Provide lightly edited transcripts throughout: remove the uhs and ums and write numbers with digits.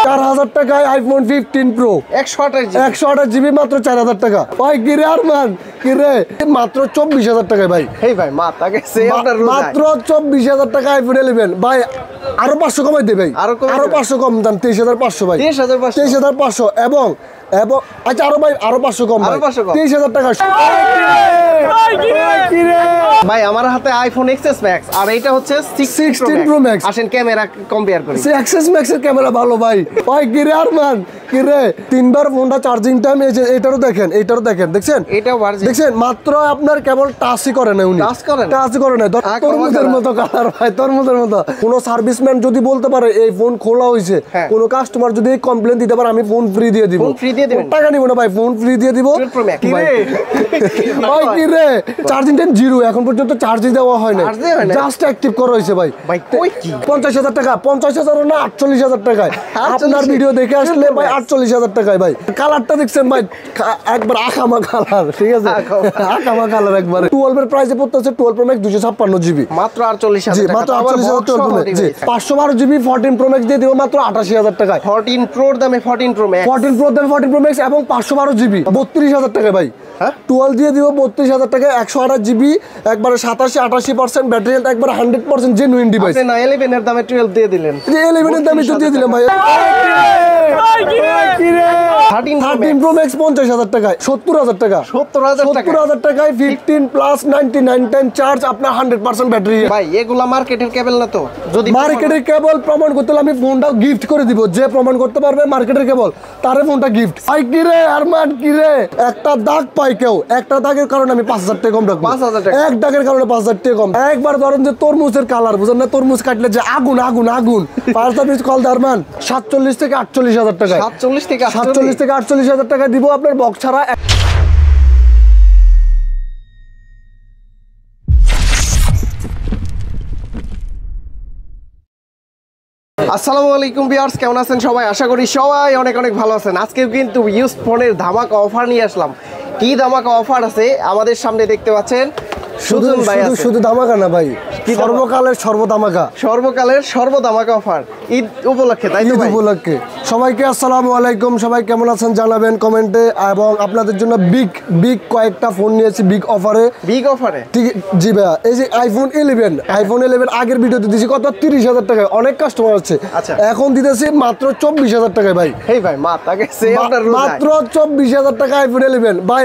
4000 টাকায় iPhone 15 pro 128 GB মাত্র 4000 টাকা। ভাই কিরে আরমান কিরে মাত্র 24000 টাকায় ভাই। এই ভাই মাথা গেছে আপনার মাত্র 24000 টাকা আইফোন 11 ভাই। আরো 500 কমাই দে ভাই, আরো 500 কম দাম 23500 ভাই। 23500 এবং আচ্ছা আরো ভাই আরো 500 কম ভাই 23000 টাকা। ভাই আমার হাতে আইফোন এক্সএস ম্যাক্স আর এটা হচ্ছে 16 প্রো ম্যাক্স। আসেন ক্যামেরা কম্পেয়ার করি। এক্সএস ম্যাক্স এর ক্যামেরা ভালো ভাই। ভাই কিরে আরমান কিরে তিনবার ফোনটা চার্জিং টাইম এই যে এটারও দেখেন দেখছেন এটাও ভার্জিন দেখছেন মাত্র আপনার কেবল টাচই করে না উনি টাচ করে না তরমুজের মতো কালার ভাই তরমুজের মতো। কোন সার্ভিসম্যান যদি বলতে পারে এই ফোন খোলা হইছে, কোন কাস্টমার যদি কমপ্লেইন দিতে পারে আমি ফোন ফ্রি দিয়ে দিব। টাকা নিব না ভাই, ফোন ফ্রি দিয়ে দিব। ভাই কি রে চার্জিং টাইম 0 এখন পর্যন্ত চার্জই দেওয়া হয় না, জাস্ট অ্যাক্টিভ করা হয়েছে ভাই। 50000 টাকা 50000 না 48000 টাকায় আপনার ভিডিও দেখে আসলে ভাই 48000 টাকায় ভাই। কালারটা দেখছেন ভাই একবার আকামা কালার, ঠিক আছে আকামা কালার একবার। 12 এর প্রাইসে পড়তেছে 12 প্রো ম্যাক্স 256 জিবি মাত্র 48000 টাকা। মাত্র 48000 জি 512 জিবি 14 প্রো ম্যাক্স দিয়ে দিব মাত্র 88000 টাকায়। 14 প্রোর দামে 14 প্রো ম্যাক্স 14 প্রো দামে 14 প্রো ম্যাক্স এবং 512 জিবি 32000 টাকায় ভাই। 12 দিয়ে দিব 32000 টাকায় 128 জিবি একবারে 87-88% ব্যাটারি হেলথ একবারে 100% জেনুইন ডিভাইস। আপনি না 11 এর দামে 12 দিয়ে দিলেন। যে 11 এর দামে তো দিয়ে দিলাম ভাই। 13 প্রো ম্যাক্স 50000 টাকায় 70000 টাকা 70000 টাকায় 15 প্লাস 99 টাইম চার্জ আপনার 100% ব্যাটারি। ভাই এগুলা মার্কেটের কেবল না তো? যদি মার্কেটের কেবল প্রমাণ করতে হলে আমি ফোনটা গিফট করে দিব। যে প্রমাণ করতে পারবে মার্কেটের কেবল তারে ফোনটা গিফট। ভাই কি রে আরমান কি রে একটা দাগ পাই কেউ, একটা দাগের কারণে আমি 5000 টাকা কম রাখবো। 5000 টাকা এক দাগের কারণে 5000 টাকা কম। একবার ধরেন যে তরমুজের কালার বুঝেন না, তরমুজ কাটলে যে আগুন আগুন আগুন পাঁচটা পিস কল আরমান 47 থেকে 48000 টাকা 47 থেকে 48000 টাকা দিব আপনার বক্স ছাড়া। আসসালামু আলাইকুম ভিউয়ার্স, কেমন আছেন সবাই? আশা করি সবাই অনেক অনেক ভালো আছেন। আজকে কিন্তু ইউজ ফোনের ধামাকা অফার নিয়ে আসলাম। কি ধামাকা অফার আছে আমাদের সামনে দেখতে পাচ্ছেন। শুধু ধামাকা না ভাই, সর্বকালের সর্বদামাকা অফার ঈদ উপলক্ষে, তাই তো? ঈদ উপলক্ষে সবাইকে আসসালামু আলাইকুম। সবাই কেমন আছেন জানাবেন কমেন্টে। এবং আপনাদের জন্য বিগ কয়েকটা ফোন নিয়েছি বিগ অফারে ঠিক জি ভাইয়া। এই যে আইফোন 11 আগের ভিডিওতে দিয়েছি কত 30000 টাকায়, অনেক কাস্টমার আছে। এখন দিতেছি মাত্র 24000 টাকায় ভাই। এই ভাই মাথা গেছে আপনার মাত্র 24000 টাকা আইফোন 11 ভাই।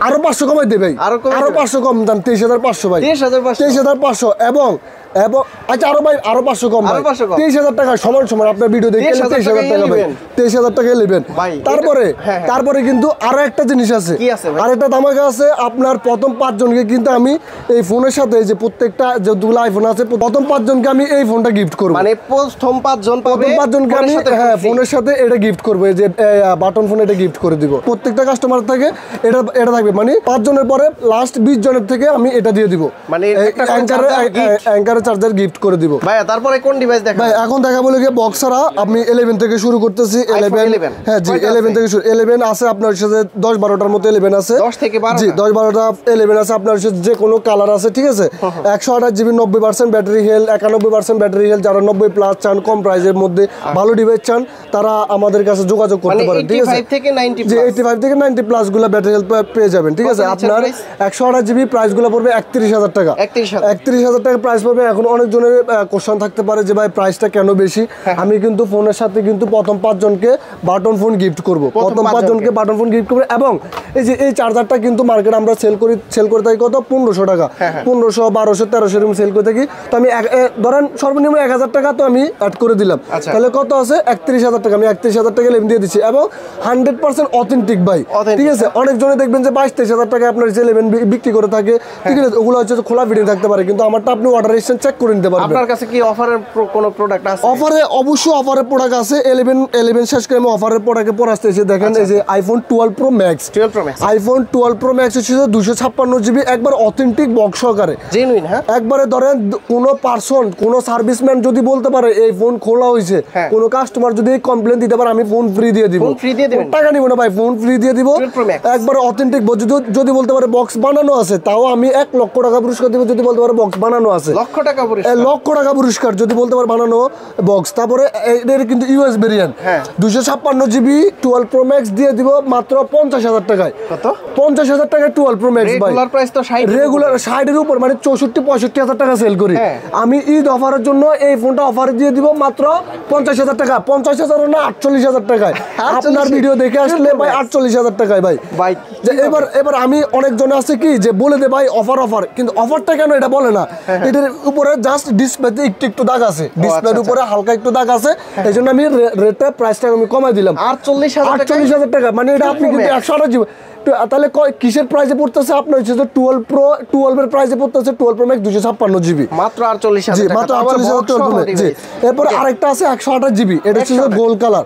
আরো 500 কমাই দে ভাই, আরো 500 কম দাম 23500 ভাই। 23500 এবং আচ্ছা আরো ভাই আরো 500 কম ভাই 23000 টাকা সমান আপনার ভিডিও দেখে 23000 টাকা ভাই 23000 টাকা নেবেন। তারপরে কিন্তু আরো একটা জিনিস আছে, আরেকটা ধামাকা আছে। আপনার প্রথম 5 জনকে কিন্তু আমি এই ফোনের সাথে যে প্রত্যেকটা যতগুলো আইফোন আছে প্রথম 5 জনকে আমি এই ফোনটা গিফট করব। মানে প্রথম 5 জন পাবে, 5 জনকে আমি হ্যাঁ ফোনের সাথে এটা গিফট করব। এই যে বাটন ফোন এটা গিফট করে দিব। প্রত্যেকটা কাস্টমার থেকে এটা থাকবে। মানে 5 জনের পরে লাস্ট 20 জনের থেকে আমি এটা দিয়ে দিব। মানে একটা অ্যাঙ্কার চার্জার গিফট করে দিব ভাই। তারপরে কোন ডিভাইস দেখাবো ভাই? এখন দেখাবো লাগে বক্স ছাড়া আমি 11 থেকে শুরু করতেছি। 11 হ্যাঁ জি 11 থেকে শুরু। 11 আছে আপনার সাথে 10-12টার মতো 11 আছে, 10 থেকে 12 জি 10-12টা 11 আছে আপনার সাথে যে কোনো কালার আছে, ঠিক আছে। 128 GB 90% battery health, 91% battery health. যারা 90 প্লাস চান, কম প্রাইসের মধ্যে ভালো ডিভাইস চান, তারা আমাদের কাছে যোগাযোগ করতে পারেন, ঠিক আছে। 85 থেকে 90 জি 85 থেকে 90 প্লাস গুলো ব্যাটারি হেলথ পেয়ে যাবেন, ঠিক আছে। আপনার 128 জিবি প্রাইস গুলো পড়বে 31000 টাকা। 31000 টাকা প্রাইস পড়বে। এখন অনেক জনের কোশ্চেন থাকতে পারে যে ভাই প্রাইসটা কেন বেশি। আমি কিন্তু ফোনের সাথে কিন্তু প্রথম 5 জনকে বাটন ফোন গিফট করব। প্রথম 5 জনকে বাটন ফোন গিফট করব। এবং এই যে এই চার্জারটা কিন্তু মার্কেটে আমরা সেল করে থাকি কত 1500 টাকা, 1500 1200 1300 এরকম সেল করে থাকি। তো আমি ধরেন সর্বনিম্ন 1000 টাকা তো আমি অ্যাড করে দিলাম। তাহলে কত আছে 31000 টাকা। আমি 31000 টাকা লেম দিয়ে দিচ্ছি এবং 100% অথেন্টিক ভাই, ঠিক আছে। অনেক জনে দেখবেন যে 22-23000 টাকা আপনার যে লেভেন বিক্রি করে থাকে, ঠিক আছে। ওগুলো হচ্ছে খোলা ভিডিও থাকতে পারে, কিন্তু আমারটা আপনি অর্ডার রেজিস্ট্রেশন চেক করে নিতে পারবেন। আপনার কাছে কি অফারের কোনো প্রোডাক্ট আছে? অফারে অবশ্যই অফারের প্রোডাক্ট আছে। 11 শেষ করে আমি অফারের প্রোডাক্টে পরে আসতেছি। দেখেন এই যে iPhone 12 pro max, iPhone 12 pro max হচ্ছে 256 জিবি একবার অথেন্টিক বক্স সহকারে জেনুইন। হ্যাঁ একবারে ধরেন কোনো পারসন কোনো সার্ভিসম্যান যদি বলতে পারে এই ফোন খোলা হয়েছে, কোনো কাস্টমার যদি কমপ্লেইন দিতে পারে আমি ফোন ফ্রি দিয়ে দিব। টাকা নিব না ভাই, ফোন ফ্রি দিয়ে দিব একবার অথেন্টিক। যদি বলতে পারে বক্স বানানো আছে তাও আমি 1 লক্ষ টাকা পুরস্কার দিব। যদি বলতে পারে বক্স বানানো বানানো আছে, লক্ষ টাকা পুরস্কার যদি বলতে পারে বানানো বক্স। তারপরে এর কিন্তু US variant 256 GB 12 pro max দিয়ে দিব মাত্র 50,000 টাকায়। কত? 50,000 টাকায় 12 প্রো ম্যাক্স ভাই। রেগুলার প্রাইস তো 60, রেগুলার 60 এর উপর, মানে 64-65,000 টাকা সেল করি। আমি ঈদ অফারের জন্য এই ফোনটা অফারে দিয়ে দিব মাত্র 50,000 টাকা। 50,000 না 48,000 টাকায়। আপনার ভিডিও দেখে আসলে ভাই 48,000 টাকায় ভাই। এবার আমি অনেকজন আছে কি যে বলে দে ভাই অফার, কিন্তু অফারটা কেন এটা বলে না। এটার উপরে জাস্ট ডিসপ্লেতে একটু দাগ আছে, ডিসপ্লের উপরে হালকা একটু দাগ আছে, এই জন্য আমি রেটটা প্রাইসটা আমি কমাই দিলাম 48,000 টাকা। মানে এটা আপনি কিন্তু 128 জিবি, তাহলে কিসের প্রাইসে পড়তেছে আপনার হচ্ছে 12 এর প্রাইসে পড়তেছে 12 প্রো ম্যাক্স 256 জিবি মাত্র 48,000 টাকা। মাত্র 48,000 জি। এরপর আরেকটা আছে 128 জিবি, এটা হচ্ছে গোল্ড কালার।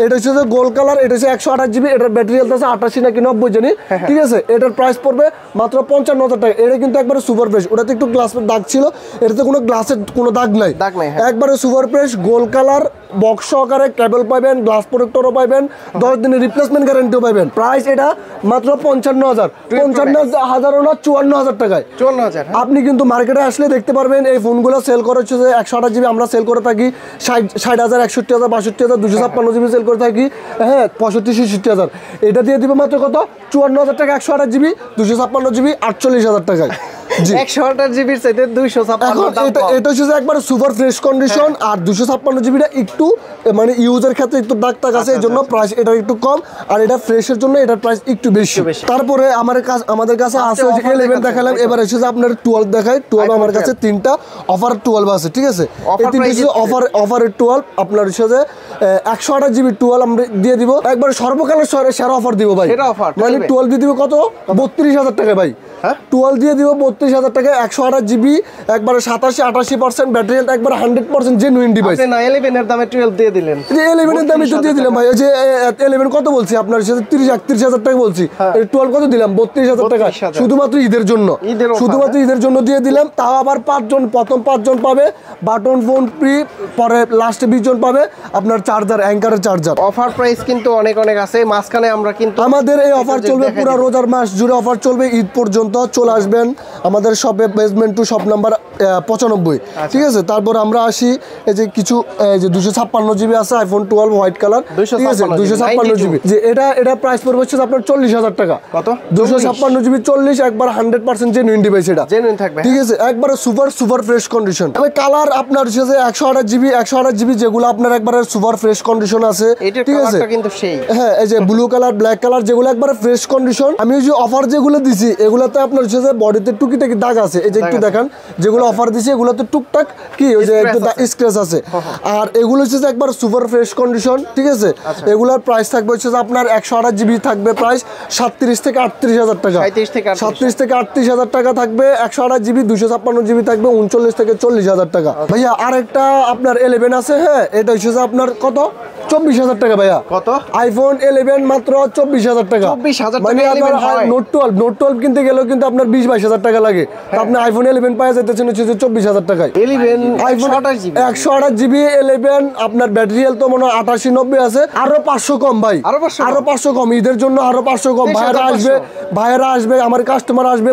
এটা হচ্ছে গোল্ড কালার, এটা হচ্ছে 128 জিবি। এটার ব্যাটারি হেলথ আছে 88 নাকি 90 জানি, ঠিক আছে। এটার প্রাইস পড়বে মাত্র 55,000 টাকা। এটা কিন্তু একবারে সুপার ফ্রেশ, ওটাতে একটু গ্লাসের দাগ ছিল, এটাতে কোনো গ্লাসের কোনো দাগ নাই, একবারে super fresh gold colour. Box সহকারে কেবল পাবেন, গ্লাস প্রোটেক্টরও পাবেন, 10 দিনের রিপ্লেসমেন্ট গ্যারান্টিও পাবেন। প্রাইস এটা মাত্র 55,000, 55,000 না 54,000 টাকায়। 54,000। আপনি কিন্তু মার্কেটে আসলে দেখতে পারবেন এই ফোনগুলো সেল করে হচ্ছে 128 জিবি, আমরা সেল করে থাকি 60,000, 61,000, 62,000, 256 জিবি সেল করে থাকি 65-66,000। এটা দিয়ে দিবে মাত্র কত? 54,000 টাকা 128 জিবি, 256 জিবি 48,000 টাকায়। 128 জিবির চাইতে 256 এটা হচ্ছে একবারে সুপার ফ্রেশ কন্ডিশন। আর 256 জিবিটা একটু মানে ইউজের ক্ষেত্রে একটু দাগ টাগ আছে, এই জন্য প্রাইস এটা একটু কম, আর এটা ফ্রেশের জন্য এটার প্রাইস একটু বেশি। তারপরে আমাদের কাছে আছে 11 দেখালাম, এবার হচ্ছে আপনার 12 দেখাই। 12 আমার কাছে 3টা অফার 12 আছে, ঠিক আছে। এই 3টা অফারের 12 আপনার হচ্ছে 128 জিবি 12 আমরা দিয়ে দিব একবার সর্বকালের সেরা অফার দিব ভাই। মানে 12 দিয়ে দিব কত? 32,000 টাকা ভাই। 12 দিয়ে দিব 32,000 টাকা, 128 জিবি, একবারে 87-88% ব্যাটারি হেলথ, একবার 100% জেনুইন ডিভাইস। আপনি না 11 এর দামে 12 দিয়ে দিলেন। যে 11 এর দামে তো দিয়ে দিলাম ভাই। যে 11 কত বলছি আপনার সাথে 31,000 টাকা বলছি, 12 কত দিলাম? 32,000 টাকা, শুধুমাত্র ঈদের জন্য, শুধুমাত্র ঈদের জন্য দিয়ে দিলাম। তাও আবার 5 জন, প্রথম 5 জন পাবে বাটন ফোন ফ্রি, পরে লাস্টে 20 জন পাবে আপনার চার্জার, অ্যাঙ্কারের চার্জার। অফার প্রাইস কিন্তু অনেক আছে। মাঝখানে আমরা কিন্তু আমাদের এই অফার চলবে পুরো রোজার মাস জুড়ে, অফার চলবে ঈদ পর্যন্ত। চলে আসবেন আমাদের শপে, বেসমেন্ট টু শপ নাম্বার 95, ঠিক আছে। তারপর আমরা আসি এই যে কিছু যে 256 জিবি আছে আইফোন 12 হোয়াইট কালার, ঠিক আছে, 256 জিবি। যে এটা প্রাইস পড়বে হচ্ছে আপনার 40,000 টাকা। কত? 256 জিবি 40, একবার 100% জেনুইন ডিভাইস, এটা জেনুইন থাকবে, ঠিক আছে, একবারে সুপার ফ্রেশ কন্ডিশন। তবে কালার আপনার হচ্ছে 128 জিবি যেগুলো আপনার একবারে সুপার ফ্রেশ কন্ডিশন আছে, ঠিক আছে। কিন্তু সেই হ্যাঁ, এই যে ব্লু কালার, ব্ল্যাক কালার যেগুলো একবারে ফ্রেশ কন্ডিশন। আমি ওই যে অফার যেগুলো দিছি এগুলাতে আপনার হচ্ছে বডিতে টুকিটাকি দাগ আছে, এই যে একটু দেখান, যেগুলো অফার দিছি এগুলোতে টুকটাক কি ওই যে একটু স্ক্র্যাচ আছে। আর এগুলো হচ্ছে একবার সুপার ফ্রেশ কন্ডিশন, ঠিক আছে। এগুলোর প্রাইস থাকবে হচ্ছে আপনার 128 জিবি থাকবে প্রাইস 37,000-38,000 টাকা, 37,000-38,000 টাকা থাকবে 128 জিবি। 256 জিবি থাকবে 39,000-40,000 টাকা। ভাইয়া আরেকটা আপনার 11 আছে, হ্যাঁ, এটা হচ্ছে আপনার কত? 24,000 টাকা ভাইয়া। কত? আইফোন 11 মাত্র 24,000 টাকা। 24,000 মানে আপনার নোট 12 কিনতে গেলেও কিন্তু আপনার 20-22,000 টাকা লাগে। আপনি আইফোন 11 পাওয়া যাইতেছেন হচ্ছে 24,000 টাকায়। 11 আইফোন 128 জিবি 11 আপনার ব্যাটারি হেলথ তো মনে হয় 88-90 আছে, আরো 500 কম ভাই, আরো 500 কম ঈদের জন্য, আরো 500 কম। ভাইয়েরা আসবে আমার কাস্টমার আসবে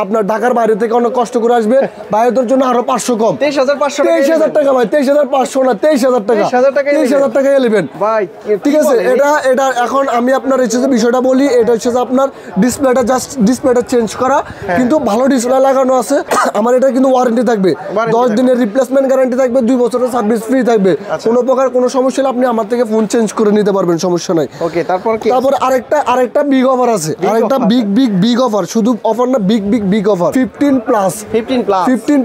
আপনার ঢাকার বাইরে থেকে অনেক কষ্ট করে আসবে, ভাইদের জন্য আরো 500 কম, 23,000 টাকা ভাই। 23,500 না 23,000 টাকা, 23,000 টাকা 11 ভাই, ঠিক আছে। এটা এখন আমি আপনার হচ্ছে বিষয়টা বলি, এটা হচ্ছে আপনার ডিসপ্লেটা ডিসপ্লেটা চেঞ্জ করা, কিন্তু ভালো ডিসপ্লে লাগানো আছে। আমার এটা কিন্তু ওয়ারেন্টি থাকবে, 10 দিনের রিপ্লেসমেন্ট গ্যারান্টি থাকবে, 2 বছরের সার্ভিস ফ্রি থাকবে। কোনো প্রকার কোনো সমস্যা হলে আপনি আমার থেকে ফোন চেঞ্জ করে নিতে পারবেন, সমস্যা নাই। ওকে, তারপর আরেকটা বিগ অফার আছে, আরেকটা বিগ অফার, শুধু অফার না, বিগ অফার 15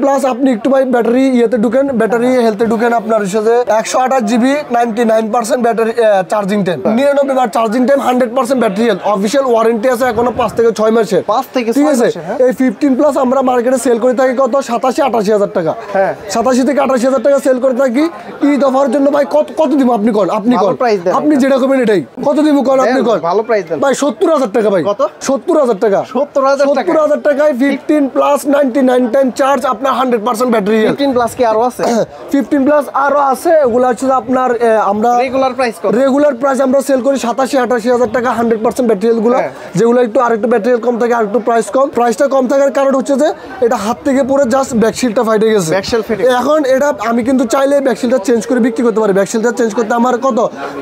প্লাস। আপনি একটু ভাই ব্যাটারি ইয়েতে ঢুকেন, ব্যাটারি হেলথে ঢুকেন, আপনার সাথে 128 জিবি 99% ব্যাটারি চার্জিং টাইম, 99 বার charging time, 100% battery health, official warranty আছে এখনো 5 থেকে 6 মাসের, ঠিক আছে। এই 15 প্লাস আমরা মার্কেটে সেল করে থাকি কত? 87-88,000 টাকা, 87 থেকে 88,000 টাকা সেল করে থাকি। ঈদ অফার জন্য ভাই কত দিব? আপনি কোন, আপনি যেটা করবেন এটাই। কত দিব কোন? আপনি কোন ভালো প্রাইস দেন ভাই। 70,000 টাকা ভাই। কত? 70,000 টাকা। 70,000 টাকায় 15 প্লাস 99 টাইম চার্জ, আপনার 100% ব্যাটারি। 15 প্লাস কি আরো আছে? 15 প্লাস আরো আছে, ওগুলো হচ্ছে আপনার আমরা রেগুলার প্রাইস কত? রেগুলার প্রাইস আমরা সেল করি 87-88,000 টাকা 100% ব্যাটারি হেলথ গুলো, যেগুলো একটু আরেকটু ব্যাটারি হেলথ কম থাকে, আরেকটু প্রাইস কম। প্রাইসটা কম থাকার কারণ হচ্ছে যে এটা হাত থেকে পড়ে জাস্ট ব্যাকশিলটা ফাইটে গেছে। এখন এটা আমি কিন্তু চাইলে ব্যাকশিলটা চেঞ্জ করে বিক্রি করতে পারি। ব্যাকশিলটা চেঞ্জ করতে আমার কত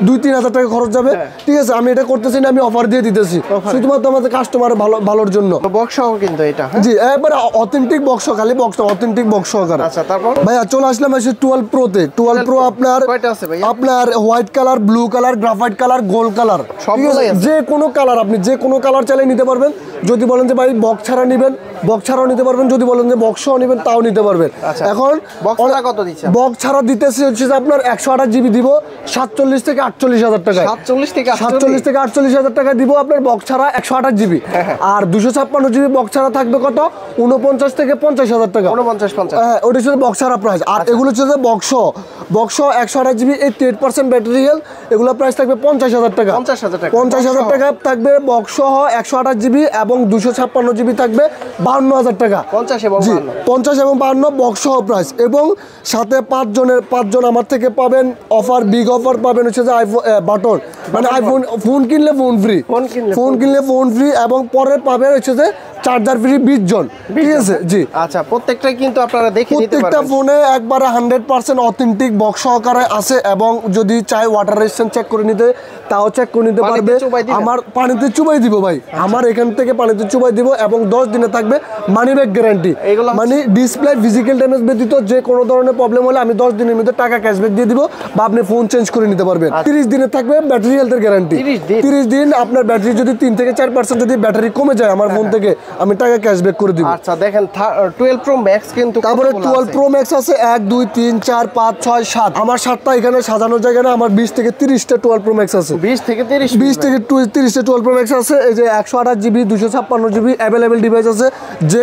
2-3 হাজার টাকা খরচ যাবে, ঠিক আছে। আমি এটা করতেছি না, আমি অফার দিয়ে দিতেছি শুধুমাত্র আমাদের কাস্টমার ভালোর জন্য। বক্স সহ কিন্তু এটা, জি একবারে অথেন্টিক বক্স, খালি বক্স অথেন্টিক বক্স সহকারে। আচ্ছা, তারপর ভাইয়া চলে আসলাম 12 প্রো তে। 12 প্রো আপনার কয়টা আছে ভাইয়া? আপনার white colour, blue colour, graphite colour, gold colour, সবগুলাই আছে। যে কোনো কালার, আপনি যে কোনো কালার চাইলে নিতে পারবেন। যদি বলেন যে ভাই বক্স ছাড়া নেবেন, বক্স ছাড়াও নিতে পারবেন। যদি বলেন যে বক্স সহ নেবেন, তাও নিতে পারবেন। এখন বক্স ছাড়া কত দিচ্ছেন? বক্স ছাড়া দিতেছি হচ্ছে যে আপনার 128 জিবি দিব 47 থেকে 48 হাজার টাকায়। 47 থেকে 48 হাজার টাকা দিব আপনার বক্স ছাড়া 128 জিবি। আর 256 জিবি বক্স ছাড়া থাকবে কত 49 থেকে 50 হাজার টাকা। 49-50, হ্যাঁ, ওটা হচ্ছে বক্স ছাড়া প্রাইস। আর এগুলো হচ্ছে যে বক্স 128 জিবি 88% ব্যাটারি হেলথ, এগুলো প্রাইস থাকবে 50 হাজার টাকা। 50 হাজার টাকা থাকবে বক্স সহ 128 জিবি, এবং 256 জিবি থাকবে 52 হাজার টাকা। 50 এবং 52 বক্স সহ প্রাইস। এবং সাথে 5 জন আমার থেকে পাবেন অফার, বিগ অফার পাবেন হচ্ছে যে আইফোন বাটন, মানে আইফোন ফোন কিনলে ফোন ফ্রি, এবং পরে পাবেন হচ্ছে যে চার্জার ফ্রি 20 জন, ঠিক আছে। জি আচ্ছা, প্রত্যেকটাই কিন্তু আপনারা দেখে নিতে পারবেন। প্রত্যেকটা ফোনে একবারে 100% অথেন্টিক বক্স সহকারে আছে, এবং যদি চাই ওয়াটার রেজিস্ট্যান্স চেক করে নিতে, তাও চেক করে নিতে পারবে। আমার পানিতে চুবাই দিব ভাই, আমার এখান থেকে পানিতে চুবাই দিব, এবং 10 দিনে থাকবে মানি ব্যাক গ্যারান্টি। মানে ডিসপ্লে ফিজিক্যাল ড্যামেজ ব্যতীত যে কোনো ধরনের প্রবলেম হলে আমি 10 দিনের মধ্যে টাকা ক্যাশব্যাক দিয়ে দিব, বা আপনি ফোন চেঞ্জ করে নিতে পারবেন। 30 দিনে থাকবে ব্যাটারি হেলথের গ্যারান্টি। 30 দিন আপনার ব্যাটারি যদি 3 থেকে 4% যদি ব্যাটারি কমে যায় আমার ফোন থেকে, আমি টাকা ক্যাশব্যাক করে দিব। আচ্ছা দেখেন 12 প্রো ম্যাক্স কিন্তু, তারপরে 12 প্রো ম্যাক্স আছে 1 2 3 4 5 6 7। আমার 7টা এখানে সাজানোর জায়গা না, আমার 20 থেকে 30টা 12 প্রো ম্যাক্স আছে। 20 থেকে 30টা 12 প্রো ম্যাক্স আছে। এই যে 128 জিবি 256 জিবি অ্যাভেলেবেল ডিভাইস আছে। যে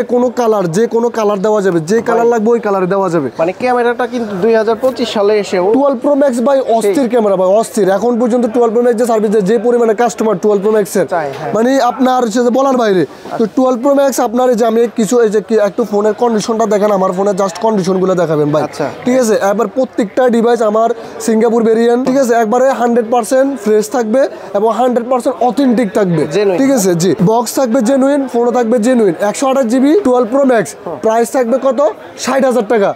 কোনো কালার দেওয়া যাবে, যে কালার লাগবে ওই কালারে দেওয়া যাবে। মানে ক্যামেরাটা কিন্তু 2025 সালে এসেও 12 প্রো ম্যাক্স ভাই অস্থির ক্যামেরা ভাই, অস্থির। এখন পর্যন্ত 12 প্রো ম্যাক্স যে সার্ভিস যে পরিমাণে কাস্টমার 12 প্রো ম্যাক্স এর, মানে আপনার হচ্ছে যে বলার বাইরে। তো 12 প্রো ম্যাক্স আপনার এই যে আমি কিছু এই যে একটু ফোনের কন্ডিশনটা দেখেন, আমার ফোনের জাস্ট কন্ডিশনগুলো দেখাবেন ভাই, ঠিক আছে। এবার প্রত্যেকটা ডিভাইস আমার সিঙ্গাপুর ভেরিয়েন্ট, ঠিক আছে, একবারে 100% ফ্রেশ থাকবে এবং 100% অথেন্টিক থাকবে, ঠিক আছে। জি বক্স থাকবে জেনুইন, ফোনও থাকবে genuine. 128 GB 12 pro max price থাকবে কত 60 হাজার টাকা।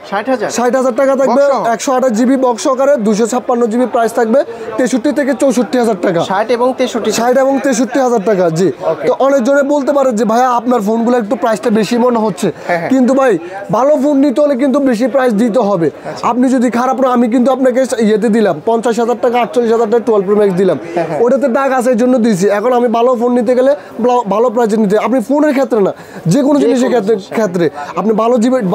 60 হাজার টাকা থাকবে 128 জিবি বক্স সহকারে। 256 জিবি প্রাইস থাকবে 63 থেকে 64 হাজার টাকা। 60 এবং 63 হাজার টাকা। জি, তো অনেকজনে বলতে পারে যে ভাইয়া আপনার ফোনগুলো একটু প্রাইসটা বেশি মনে হচ্ছে, কিন্তু ভাই ভালো ফোন নিতে হলে কিন্তু বেশি প্রাইস দিতে হবে। আপনি যদি খারাপ, আমি কিন্তু আপনাকে ইয়েতে দিলাম 50 হাজার টাকা 48 হাজার টাকা 12 প্রো ম্যাক্স দিলাম, ওটাতে দাগ আছে এই জন্য দিয়েছি। এখন আমি ভালো ফোন নিতে গেলে ভালো প্রাইসে নিতে, আপনি ফোনের ক্ষেত্রে না, যে কোনো জিনিসের ক্ষেত্রে আপনি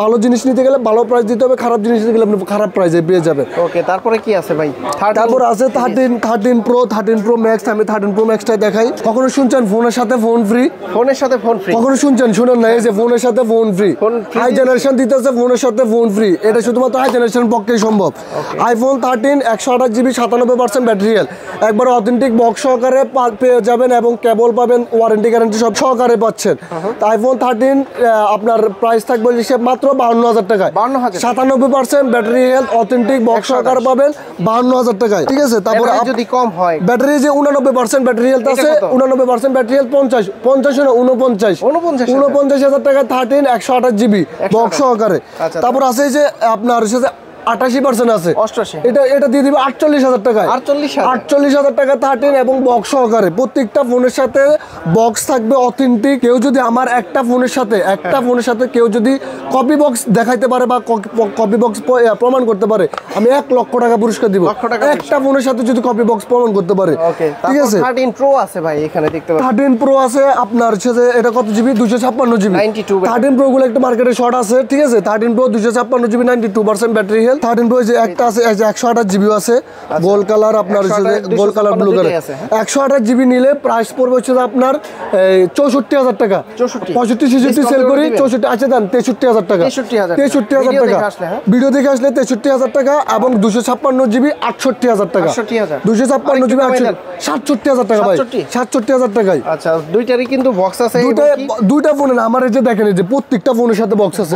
ভালো জিনিস নিতে গেলে ভালো প্রাইস দিতে হবে, খারাপ জিনিস নিতে গেলে আপনি খারাপ প্রাইসে পেয়ে যাবেন। ওকে, তারপরে কি আছে ভাই? তারপর আছে 13 প্রো ম্যাক্স। আমি 13 প্রো ম্যাক্সটাই দেখাই। কখনো শুনছেন ফোনের সাথে ফোন ফ্রি? কখনো শুনেন না? এই যে ফোনের সাথে ফোন ফ্রি, হাই জেনারেশন দিতেছে ফোনের সাথে ফোন ফ্রি। এটা শুধুমাত্র হাই জেনারেশন পক্ষেই সম্ভব। আইফোন 13 128 জিবি 97% ব্যাটারি হেলথ, একবার অথেন্টিক বক্স সহকারে পেয়ে যাবেন, এবং কেবল পাবেন, ওয়ারেন্টি গ্যারান্টি সব সহকারে পাচ্ছেন। আইফোন 13 আপনার প্রাইস থাকবে মাত্র 52 হাজার টাকায়। 97% ব্যাটারি হেলথ অথেন্টিক বক্স সহকারে পাবেন 52 হাজার টাকায়, ঠিক আছে। তারপর যদি কম হয় ব্যাটারি যে 89% ব্যাটারি হেলথ আছে, 89% ব্যাটারি হেলথ 49 না 49 হাজার টাকা 13 128 জিবি বক্স সহকারে। তারপর আছে যে আপনার 88% আছে, এটা দিয়ে দিবে 48 হাজার টাকায়। 48 হাজার টাকা 13 এবং বক্স সহকারে। প্রত্যেকটা ফোনের সাথে বক্স থাকবে অথেন্টিক। কেউ যদি আমার একটা ফোনের সাথে কেউ যদি কপি বক্স দেখাইতে পারে বা কপি বক্স প্রমাণ করতে পারে, আমি 1 লক্ষ টাকা পুরস্কার দিব। একটা ফোনের সাথে যদি কপি বক্স প্রমাণ করতে পারে, ঠিক আছে। 13 প্রো আছে ভাই, এখানে দেখতে পাচ্ছেন 13 প্রো আছে আপনার এটা কত জিবি 256 জিবি। 13 প্রো গুলো একটু মার্কেটে শর্ট আছে, ঠিক আছে। 13 pro 256 GB 92% battery health. 13 pro যে একটা আছে 128 জিবি আছে, গোল্ড কালার, আপনার gold colour blue colour. 128 GB নিলে প্রাইস পড়বে হচ্ছে আপনার 64 হাজার টাকা। 65 66 সেল করি 64, আচ্ছা দেন 63 হাজার টাকা। 63 হাজার টাকা ভিডিও দেখে আসলে 63 হাজার টাকা, এবং 256 জিবি 68 হাজার টাকা। 256 জিবি 67 হাজার টাকা ভাই, 67 হাজার টাকায়। আচ্ছা, দুইটারই কিন্তু বক্স আছে। দুইটা ফোনে না, আমার এই যে দেখেন, এই যে প্রত্যেকটা ফোনের সাথে বক্স আছে,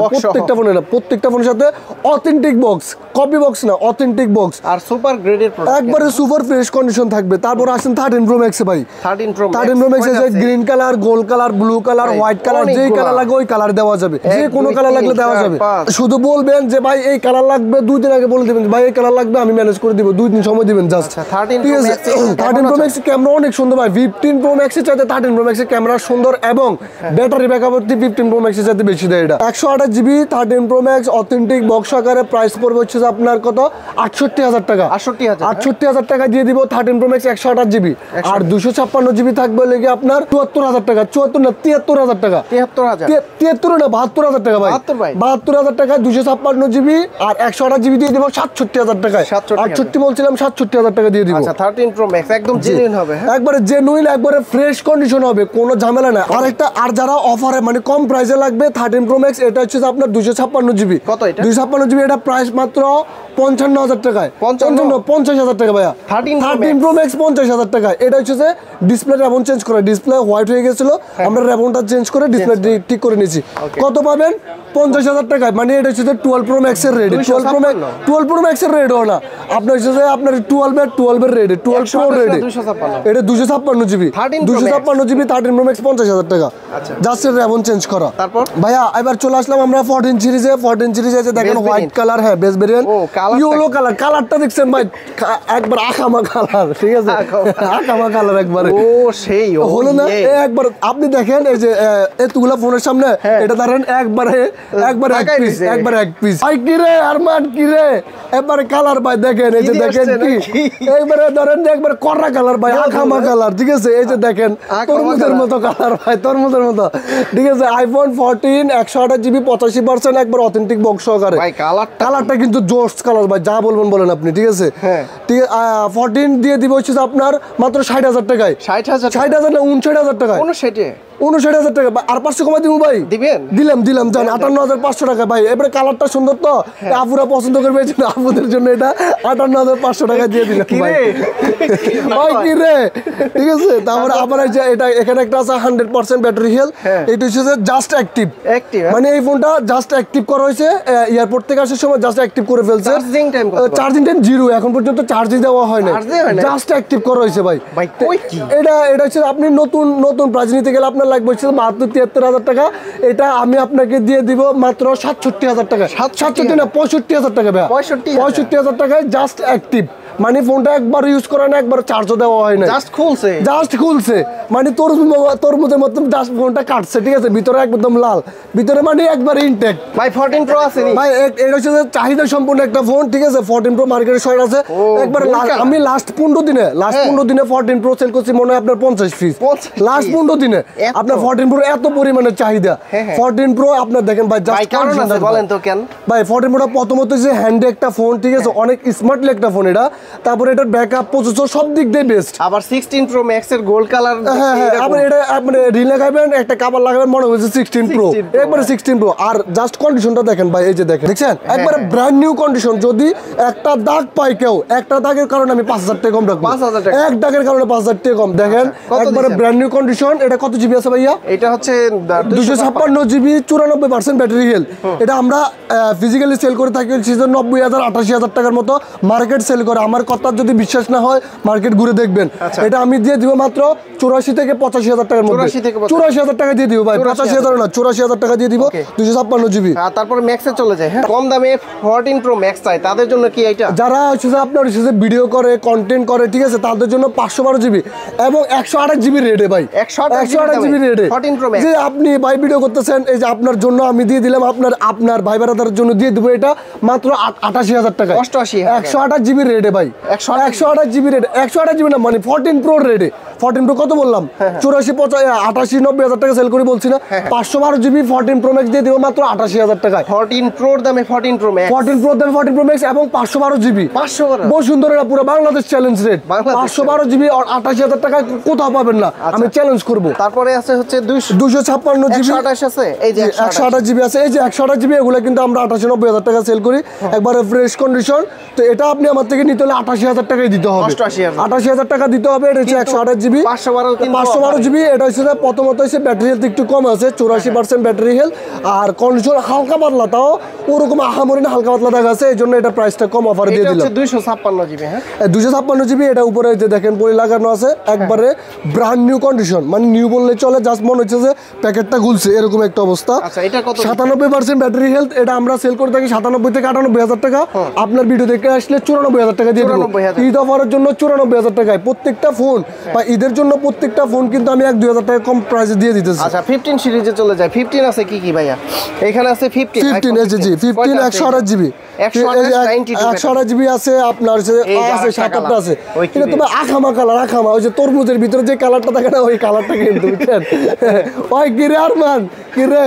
প্রত্যেকটা ফোনের সাথে authentic box. Box, copy box না, অথেন্টিক বক্স আর সুপার গ্রেডের প্রোডাক্ট, একবারে সুপার ফ্রেশ কন্ডিশন থাকবে। তারপর আসেন 13 প্রো ম্যাক্সে ভাই, 13 প্রো ম্যাক্সে যে green colour, gold colour, blue colour, white colour, যেই কালার লাগে ওই কালার দেওয়া যাবে, যে কোনো কালার লাগলে দেওয়া যাবে। শুধু বলবেন যে ভাই এই কালার লাগবে, 2 দিন আগে বলে দিবেন ভাই এই কালার লাগবে, আমি ম্যানেজ করে দিব, 2 দিন সময় দিবেন জাস্ট। 13 প্রো ম্যাক্স ক্যামেরা অনেক সুন্দর ভাই, 15 প্রো ম্যাক্সের চাইতে 13 প্রো ম্যাক্সের ক্যামেরা সুন্দর এবং ব্যাটারি ব্যাকআপ 15 প্রো ম্যাক্সের চাইতে বেশি দেয়। এটা 128 GB 13 pro max authentic box আকারে, প্রাইস পড়বে হচ্ছে আপনার কত 68,000 টাকা। 68,000 টাকা দিয়ে দিব 13 প্রো ম্যাক্স 128 জিবি। আর 256 জিবি থাকবে লেগে আপনার 74,000 টাকা, 74 না 73,000 টাকা, 73 না 72,000 টাকা ভাই, 72,000 টাকা 256 জিবি। আর 128 জিবি দিয়ে দিব 67,000 টাকায়, 68 বলছিলাম 67,000 টাকা দিয়ে দিব। আচ্ছা 13 প্রো ম্যাক্স একদম জেনুইন হবে, একবারে জেনুইন, একবারে ফ্রেশ কন্ডিশন হবে, কোনো ঝামেলা না। আরেকটা, আর যারা অফারে মানে কম প্রাইসে লাগবে 13 প্রো ম্যাক্স, এটা হচ্ছে আপনার 256 জিবি। কত এটা? 256 জিবি, এটা প্রাইস মাত্র 55,000 টাকায়, 50,000 টাকা ভাইয়া। 13 প্রো ম্যাক্স 50,000 টাকায়। এটা হচ্ছে যে ডিসপ্লে রেবন চেঞ্জ করা, ডিসপ্লে হোয়াইট হয়ে গেছিল, আমরা রেবনটা চেঞ্জ করে ডিসপ্লে ঠিক করে নিয়েছি। কত পাবেন? 50,000 টাকায়। মানে এটা হচ্ছে 12 প্রো ম্যাক্সের রেড, 12 প্রো ম্যাক্সের রেডও না, আপনার হচ্ছে যে আপনার 12 এর রেড, 12 প্রো রেড, এটা 256 জিবি, 256 জিবি 13 প্রো ম্যাক্স 50,000 টাকা, জাস্ট রেবন চেঞ্জ করা। তারপর ভাইয়া এবার চলে আসলাম আমরা 14 সিরিজে। 14 সিরিজে যে দেখেন হোয়াইট কালার, হ্যাঁ বেস ভেরিয়েন্ট, ইয়েলো কালার, কালারটা দেখছেন ভাই একবার আকামা কালার, ঠিক আছে, আকামা কালার একবারে। ও সেই হলো না একবার, আপনি দেখেন এই যে এতগুলা ফোনের সামনে এটা ধরেন একবারে এক পিস, একবারে এক পিস ভাই। কি রে আরমান, কি রে একবারে কালার ভাই, দেখেন এই যে দেখেন কি একবারে ধরেন একবারে কররা কালার ভাই, আকামা কালার, ঠিক আছে। এই যে দেখেন তরমুজের মতো কালার ভাই, তরমুজের মতো, ঠিক আছে। আইফোন 14 128 জিবি 85% একবার অথেন্টিক বক্স সহকারে ভাই। কালারটা কিন্তু জোস কালার ভাই, যা বলবেন বলেন আপনি, ঠিক আছে। ঠিক আছে 14 দিয়ে দিব হচ্ছে আপনার মাত্র 60,000 টাকায়, 60,000 না 59,000 টাকায়, 59,000 টাকা। আর 500 কমাই দিব ভাই, দিলাম জান 58,500 টাকা ভাই। এবারে কালারটা সুন্দর তো, আপুরা পছন্দ করবে, আপুদের জন্য এটা 58,500 টাকা দিয়ে দিলাম ভাই। কি রে, ঠিক আছে। তারপরে আবার এই যে এটা এখানে একটা আছে 100% ব্যাটারি হেলথ, এটা হচ্ছে জাস্ট অ্যাক্টিভ, মানে এই ফোনটা জাস্ট অ্যাক্টিভ করা হয়েছে, এয়ারপোর্ট থেকে আসার সময় জাস্ট অ্যাক্টিভ করে ফেলছে। চার্জিং টাইম 0, এখন পর্যন্ত চার্জই দেওয়া হয় না, জাস্ট অ্যাক্টিভ করা হয়েছে ভাই। এটা হচ্ছে আপনি নতুন প্রাইস নিতে গেলে আপনার লাগবে হচ্ছে 72-73,000 টাকা। এটা আমি আপনাকে দিয়ে দিব মাত্র 67,000 টাকা, 67 না 65,000 টাকা ভাই, 65,000 টাকায় জাস্ট অ্যাক্টিভ। মানে ফোনটা একবার ইউজ করা না, একবার চার্জও দেওয়া হয় না, জাস্ট খুলছে, মানে তরমুজের মতো জাস্ট ফোনটা কাটছে, ঠিক আছে। ভিতরে একদম লাল, ভিতরে মানে একবার ইনটেক ভাই। 14 প্রো আছে ভাই, এটা হচ্ছে চাহিদা সম্পূর্ণ একটা ফোন, ঠিক আছে। 14 প্রো মার্কেটে শর্ট আছে একবার। আমি লাস্ট 15 দিনে 14 প্রো সেল করছি মনে হয় আপনার 50 পিস, লাস্ট 15 দিনে আপনার 14 প্রো এত পরিমাণে চাহিদা। 14 প্রো আপনার দেখেন ভাই, জাস্ট কারণ আছে বলেন তো কেন ভাই। 14 প্রো প্রথমত যে হ্যান্ডে একটা ফোন, ঠিক আছে, অনেক স্মার্টলি একটা ফোন এটা। তারপরে এটার ব্যাকআপ, প্রসেসর সব দিক দিয়ে বেস্ট। আবার 16 প্রো ম্যাক্স এর গোল্ড কালার, আবার এটা মানে রিল লাগাবেন, একটা কভার লাগাবেন, মনে হচ্ছে 16 প্রো, একবারে 16 প্রো। আর জাস্ট কন্ডিশনটা দেখেন ভাই, এই যে দেখছেন একবারে ব্র্যান্ড নিউ কন্ডিশন। যদি একটা দাগ পায় কেউ, একটা দাগের কারণে আমি 5,000 টাকা কম রাখবো, এক দাগের কারণে 5,000 টাকা কম। দেখেন একবারে ব্র্যান্ড নিউ কন্ডিশন। এটা কত জিবি আছে ভাইয়া? এটা হচ্ছে 256 জিবি 94% ব্যাটারি হেলথ। এটা আমরা ফিজিক্যালি সেল করে থাকি 90,000 88,000 টাকার মতো মার্কেট সেল করে। আমার কথা যদি বিশ্বাস না হয় মার্কেট ঘুরে দেখবেন। এটা আমি দিয়ে দিব মাত্র 84 থেকে 85,000 টাকার মধ্যে, 84,000 টাকা দিয়ে দিব ভাই, 85,000 না 84,000 টাকা দিয়ে দিব 256 জিবি। তারপর ম্যাক্সে চলে যায়, কম দামে 14 প্রো ম্যাক্স চাই তাদের জন্য কি এটা? যারা হচ্ছে আপনার হচ্ছে ভিডিও করে, কন্টেন্ট করে, ঠিক আছে, তাদের জন্য 512 জিবি এবং 128 জিবি রেডে ভাই, 128 জিবি রেডে 14 প্রো ম্যাক্স। যে আপনি ভাই ভিডিও করতেছেন, এই যে আপনার জন্য আমি দিয়ে দিলাম, আপনার ভাই ব্রাদারের জন্য দিয়ে দিব এটা মাত্র 88,000 টাকা, 128 জিবি রেডে ভাই, 128 জিবি রেডে, 128 জিবি না মানে 14 প্রো রেডে। 14 প্রো কত বললাম? 84 85 90,000 টাকা সেল করি বলছি না। 512 জিবি 14 প্রো ম্যাক্স দিয়ে দিব মাত্র 88,000 টাকায়। 14 প্রোর দামে 14 প্রো ম্যাক্স, 14 প্রোর দামে 14 প্রো ম্যাক্স এবং 512 জিবি, 512 বহু সুন্দর। এটা পুরো বাংলাদেশ চ্যালেঞ্জ রেট, 512 জিবি আর 88,000 টাকা কোথাও পাবেন না, আমি চ্যালেঞ্জ করব। তারপরে আছে হচ্ছে 256 জিবি, 128 আছে, এই যে 128 জিবি আছে, এই যে 128 জিবি, এগুলো কিন্তু আমরা 88 90,000 টাকা সেল করি, একবারে ফ্রেশ কন্ডিশন। তো এটা আপনি আমার থেকে নিতে হলে 88,000 টাকাই দিতে হবে, 88,000 টাকা দিতে হবে। এটা হচ্ছে 128 জিবি জিবি 512 জিবি। এটা হচ্ছে প্রথমত হচ্ছে ব্যাটারি হেলথ একটু কম আছে, 84% ব্যাটারি হেলথ। আর কন্ডিশন হালকা পাতলা, তাও ওরকম আহামরি না, হালকা পাতলা দেখা আছে, এই জন্য এটা প্রাইসটা কম অফার দিয়ে দিলাম। 256 জিবি। হ্যাঁ 256 জিবি। এটা উপরে যে দেখেন পলি লাগানো আছে, একবারে ব্র্যান্ড নিউ কন্ডিশন, মানে নিউ বললে চলে, জাস্ট মনে হচ্ছে যে প্যাকেটটা খুলছে এরকম একটা অবস্থা। আচ্ছা এটা কত? 97% ব্যাটারি হেলথ। এটা আমরা সেল করে থাকি 97 থেকে 98,000 টাকা। আপনার ভিডিও দেখে আসলে 94,000 টাকা দিয়ে দেবো ঈদ অফারের জন্য। 94,000 টাকায় প্রত্যেকটা ফোন, বা ঈদের জন্য প্রত্যেকটা ফোন কিন্তু আমি 1-2,000 টাকা কম প্রাইসে দিয়ে দিতেছি। আচ্ছা 15 সিরিজে চলে যায়। 15 আছে কি কি ভাইয়া? এখানে আছে 15 জি 15 128 জিবি, 128 জিবি আছে। আপনার আছে 7-8টা আছে। এটা তোমার আখামা কালার, আখামা ওই যে তরমুজের ভিতরে যে কালারটা থাকে না, ওই কালারটা কিন্তু বুঝছেন। ওই কিরে আরমান কিরে,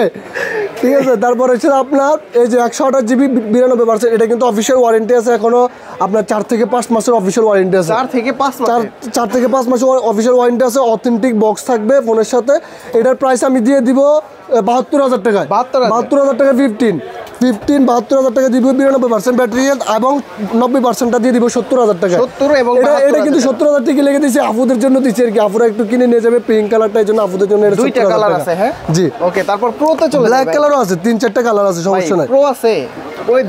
ঠিক আছে। তারপর হচ্ছে আপনার এই যে 128 জিবি 92%, এটা কিন্তু অফিসিয়াল ওয়ারেন্টি আছে এখনো আপনার 4 থেকে 5 মাসের অফিসিয়াল ওয়ারেন্টি আছে। 4 থেকে 5 মাসের অফিসিয়াল ওয়ারেন্টি আছে। অথেন্টিক বক্স থাকবে ফোনের সাথে। এটার প্রাইস আমি দিয়ে দিব 72,000 টাকায়। 72,000 টাকা 72,000 টাকা দিব। 92% ব্যাটারি হেলথ এবং 90%টা দিয়ে দিব 70,000 টাকা। 70 এবং এটা কিন্তু 70,000 টাকা লেগে দিয়েছি, আপুদের জন্য দিচ্ছি আর কি। আপুরা একটু কিনে নিয়ে যাবে পিঙ্ক কালারটা, এই জন্য আপুদের জন্য এটা 2টা কালার আছে। হ্যাঁ জি ওকে। তারপর প্রো তে চলে ব্ল্যাক কালারও আছে, 3-4টা কালার আছে, সমস্যা নাই। প্রো আছে ওই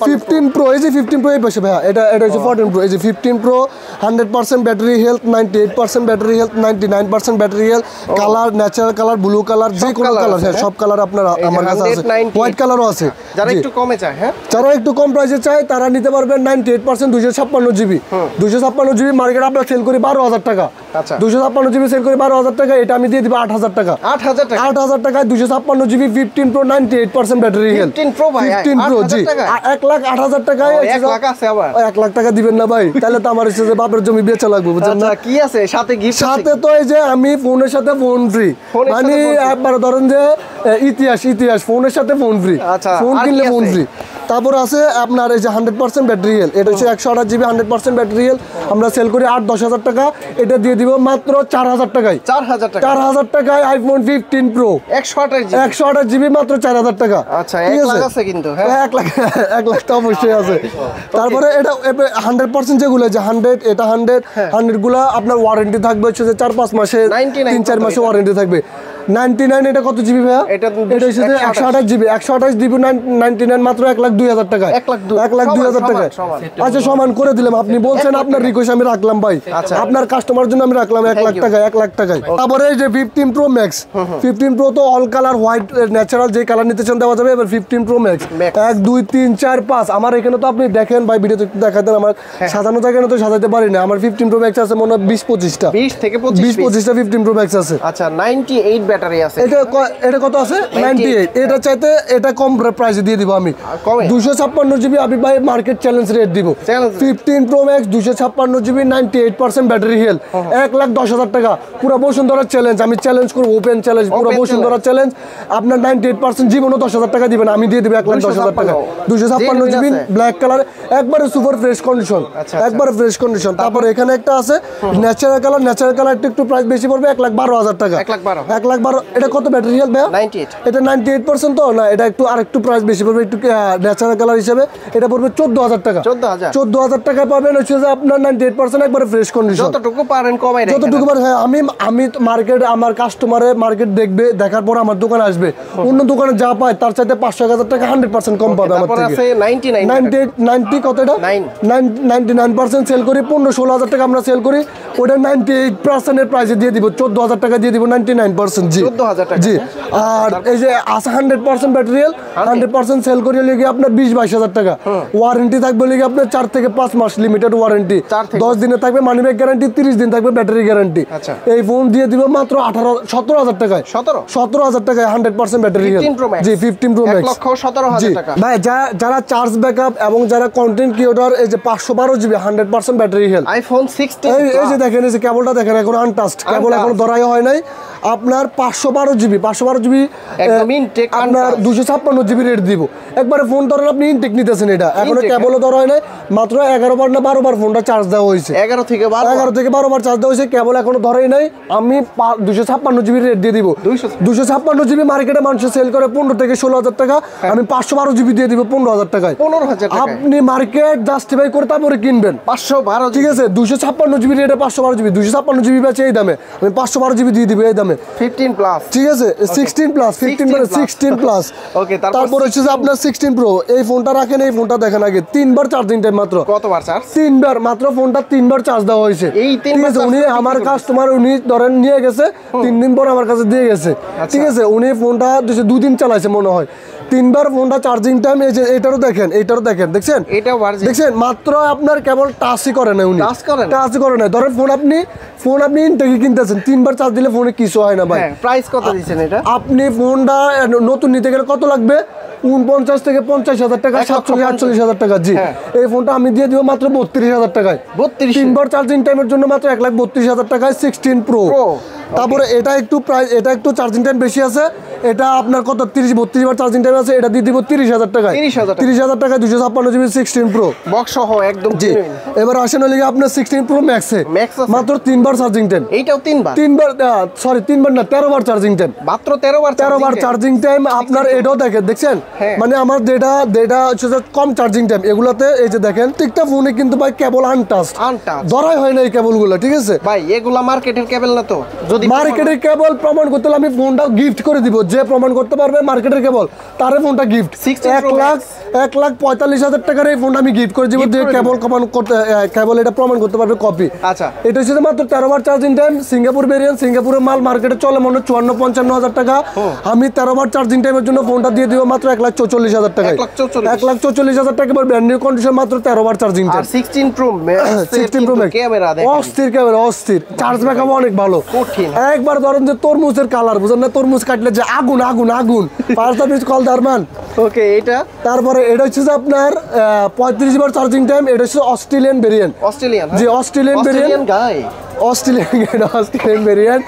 15 প্রো, এই যে 15 প্রো এই পাশে ভাইয়া, এটা হচ্ছে 14 প্রো। এই যে 15 pro 100% battery health, 98% battery health, 99% battery health. Colour natural colour, blue colour, যে কোনো কালার, হ্যাঁ সব কালার আপনার আমার কাছে আছে। হোয়াইট কালারও আছে। যারা একটু কমে চায়, হ্যাঁ যারা একটু কম প্রাইসে চায় তারা নিতে পারবেন 98% 256 জিবি। 256 জিবি মার্কেট আমরা সেল করি 12,000 টাকা। আচ্ছা 256 জিবি সেল করি 12,000 টাকা। এটা আমি দিয়ে দিব 8,000 টাকা। 8,000 টাকায় 256 GB 15 pro 98% battery health. 15 pro ভাই, 15 প্রো জি 1,08,000 টাকায়। 1 লাখ আছে আবার। 1 লাখ টাকা দিবেন না ভাই, তাহলে তো আমার হচ্ছে যে বাপের জমি বেচা লাগবে, বুঝছেন না? কি আছে সাথে গিফট? সাথে তো এই যে আমি ফোনের সাথে ফোন ফ্রি, মানে একবার ধরেন যে ইতিহাস ফোনের সাথে ফোন ফ্রি, ফোন কিনলে ফোন ফ্রি। তারপর আছে আপনার এই যে 100% ব্যাটারি হেলথ। এটা হচ্ছে 128 জিবি 100% ব্যাটারি হেলথ। আমরা সেল করি 8-10,000 টাকা। এটা দিয়ে দিব মাত্র 4,000 টাকায়। 4,000 টাকায় আইফোন 15 প্রো 128 জিবি মাত্র 4,000 টাকা। আচ্ছা 1 লাখ আছে কিন্তু। হ্যাঁ 1 লাখ তো অবশ্যই আছে। তারপরে এটা 100% যেগুলো যে 100, এটা 100 গুলা আপনার ওয়ারেন্টি থাকবে হচ্ছে যে 4-5 মাসের, 3-4 মাসের ওয়ারেন্টি থাকবে। 99 এটা কত জিবি ভাইয়া? এটা হচ্ছে 128 জিবি। 128 জিবি 99 মাত্র 1,02,000 টাকায়। 1,02,000 টাকায়। আচ্ছা সমান করে দিলাম, আপনি বলছেন আপনার রিকোয়েস্ট আমি রাখলাম ভাই, আপনার কাস্টমার জন্য আমি রাখলাম 1 লাখ টাকায়। 1 লাখ টাকায়। তারপরে এই যে 15 প্রো ম্যাক্স, 15 প্রো তো অল কালার হোয়াইট ন্যাচারাল যে কালার নিতে চান দেওয়া যাবে। এবার 15 প্রো ম্যাক্স 1 2 3 4 5 আমার এখানে তো আপনি দেখেন ভাই, ভিডিওতে একটু দেখাতেন, আমার সাজানো জায়গায় তো সাজাতে পারি না। আমার 15 প্রো ম্যাক্স আছে মনে হয় 20-25টা, 20 থেকে 25টা 15 প্রো ম্যাক্স আছে। আচ্ছা 98 ব্যাটারি আছে। এটা কত আছে? 98। এটা চাইতে এটা কম প্রাইসে দিয়ে দিব আমি 256 জিবি। আমি ভাই মার্কেট চ্যালেঞ্জ রেট দিব। 15 pro max 256 GB 98% battery health 1,10,000 টাকা। পুরো বসুন্ধরা চ্যালেঞ্জ আমি চ্যালেঞ্জ করব, ওপেন চ্যালেঞ্জ, পুরো বসুন্ধরা চ্যালেঞ্জ। আপনার 98% জীবনও 10,000 টাকা দিবেন, আমি দিয়ে দেব 1,10,000 টাকা। 256 জিবি ব্ল্যাক কালার, একবারে সুপার ফ্রেশ কন্ডিশন, একবারে ফ্রেশ কন্ডিশন। তারপর এখানে একটা আছে ন্যাচারাল কালার, ন্যাচারাল কালার একটু প্রাইস বেশি পড়বে 1,12,000 টাকা। 1,12,000। এটা কত ব্যাটারি হেলথ ভাইয়া? 98। এটা 98% তো না, এটা একটু আরেকটু প্রাইস বেশি পড়বে, একটু ন্যাচারাল কালার হিসেবে এটা পড়বে 14,000 টাকা। 14,000 টাকায় পাবেন হচ্ছে যে আপনার 98% একবারে ফ্রেশ কন্ডিশন। যতটুকু পারেন কমাই রাখেন, যতটুকু পারেন। হ্যাঁ আমি মার্কেট, আমার কাস্টমারে মার্কেট দেখবে, দেখার পর আমার দোকানে আসবে, অন্য দোকানে যা পায় তার চাইতে 500-1,000 টাকা 100% কম পাবে আমার থেকে। 90 কত এটা? 99% সেল করি 15-16,000 টাকা আমরা সেল করি। ওটা 98% এর প্রাইসে দিয়ে দিব, 14,000 টাকা দিয়ে দিব 99%। জি 14,000 টাকা। জি। আর এই যে আছে 100% ব্যাটারি হেলথ 100% সেল করি লিখে আপনার 20-22,000 টাকা। ওয়ারেন্টি থাকবে লিখে আপনার 4 থেকে 5 মাস লিমিটেড ওয়ারেন্টি, 10 দিনে থাকবে মানি ব্যাক গ্যারান্টি, 30 দিন থাকবে ব্যাটারি গ্যারান্টি। এই ফোন দিয়ে দিব মাত্র 17,000 টাকায়। 17,000 টাকায় 100% ব্যাটারি হেলথ। জি 15 প্রো ম্যাক্স 1,17,000 টাকা। ভাই যারা চার্জ ব্যাকআপ এবং যারা কন্টেন্ট ক্রিয়েটর, এই যে 512 জিবি 100% ব্যাটারি হেলথ আইফোন 16 এই যে দেখেন, এই যে কেবলটা দেখেন এখন আনটাচড, কেবল এখন ধরাই হয় নাই। আপনার 512 জিবি 512 জিবি একদম ইনটেক আপনার 256 জিবি রেট দিব একবারে। ফোন ধরেন আপনি ইনটেক নিতেছেন, এটা এখনো কেবলও ধরা হয় নাই, মাত্র 11 বার না 12 বার ফোনটা চার্জ দেওয়া হয়েছে। 11 থেকে 12 বার চার্জ দেওয়া হয়েছে, কেবল এখনো ধরেই নাই। আমি 256 জিবি রেট দিয়ে দিব। 256 জিবি মার্কেটে মানুষ সেল করে 15 থেকে 16,000 টাকা, আমি 512 জিবি দিয়ে দিব 15,000 টাকায়। 15,000 টাকা আপনি মার্কেট জাস্টিফাই করে তারপরে কিনবেন। 512 ঠিক আছে, 256 জিবি রেটে 512 জিবি, 256 জিবি বেচে এই দামে, আমি 512 জিবি দিয়ে দিব এই দামে। 15 প্লাস, ঠিক আছে, 16 প্লাস, 16 প্লাস। ওকে, তারপর হচ্ছে যে আপনার 16 প্রো, এই ফোনটা রাখেন, এই ফোনটা দেখেন আগে 3 বার চার্জিং টাইম মাত্র। কতবার চার্জ? 3 বার মাত্র, ফোনটা 3 বার চার্জ দেওয়া হয়েছে। এই 3 ঠিক বার আছে, উনি আমার কাস্টমার, উনি ধরেন নিয়ে গেছে 3 দিন পর আমার কাছে দিয়ে গেছে। ঠিক আছে, উনি ফোনটা 2 দিন চালাইছে মনে হয়। 3 বার ফোনটা চার্জিং টাইম, এই যে এটারও দেখেন, দেখছেন, এটাও ভার্জিন দেখছেন, মাত্র আপনার কেবল টাচই করে না উনি, টাচ করে না। ধরেন ফোন আপনি ইনটেকে কিনতেছেন, 3 বার চার্জ দিলে ফোনে কিছু হয় না ভাই। প্রাইস কত দিচ্ছেন এটা? আপনি ফোনটা নতুন নিতে গেলে কত লাগবে? 49 থেকে 50,000 টাকা, 47-48,000 টাকা। জি, এই ফোনটা আমি দিয়ে দিব মাত্র 32,000 টাকায়। 32 3 বার চার্জিং টাইমের জন্য মাত্র 1,32,000 টাকায় 16 প্রো। তারপরে এটা একটু প্রাইস, এটা একটু চার্জিং টাইম বেশি আছে, এটা আপনার কত 32 বার চার্জিং টাইম আছে, এটা দিয়ে দিব 30,000 টাকায়। 30,000 টাকায় 256 জিবি 16 প্রো বক্স সহ একদম। জি, এবার আসেন হলে আপনার 16 প্রো ম্যাক্সে মাত্র 3 বার চার্জিং টাইম। এইটাও 3 বার, সরি 3 বার না, 13 বার চার্জিং টাইম, মাত্র 13 বার চার্জিং টাইম আপনার। এটাও দেখছেন, মানে আমার যেটা হচ্ছে কম চার্জিং টাইম, এগুলাতে এই যে দেখেন প্রত্যেকটা ফোনে কিন্তু ভাই কেবল আনটাচ ধরাই হয় না এই কেবলগুলো। ঠিক আছে ভাই, এগুলা মার্কেটের কেবল না তো? যদি মার্কেটের কেবল প্রমাণ করতে হলে আমি ফোনটা গিফট করে দিব। যে প্রমাণ করতে পারবে মার্কেটের কেবল, তারে ফোনটা গিফট। 1,45,000 টাকার এই ফোনটা আমি গিফট করে দিব, যে কেবল প্রমাণ করতে, কেবল এটা প্রমাণ করতে পারবে কপি। আচ্ছা, এটা হচ্ছে মাত্র 13 বার চার্জিং টাইম, সিঙ্গাপুর ভেরিয়েন্ট। সিঙ্গাপুরের মাল মার্কেটে চলে মনে 54-55,000 টাকা। আমি 13 বার চার্জিং টাইমের জন্য ফোনটা দিয়ে দিব মাত্র 1,44,000 টাকায়। 1,44,000 টাকা ব্র্যান্ড নিউ কন্ডিশন, মাত্র 13 বার চার্জিং টাইম। 16 প্রো ক্যামেরা অস্থির, ক্যামেরা অস্থির, চার্জ ব্যাকআপ অনেক ভালো। একবার ধরেন যে তরমুজের কালার, বুঝেন না, তরমুজ কাটলে যে আগুন আগুন আগুন, ফায়ার সার্ভিস কল দারমান। ওকে, এটা তারপরে এটা হচ্ছে যে আপনার 35 বার চার্জিং টাইম। এটা হচ্ছে অস্ট্রেলিয়ান ভেরিয়েন্ট। জি, অস্ট্রেলিয়ান ভেরিয়েন্ট, অস্ট্রেলিয়ান ভেরিয়েন্ট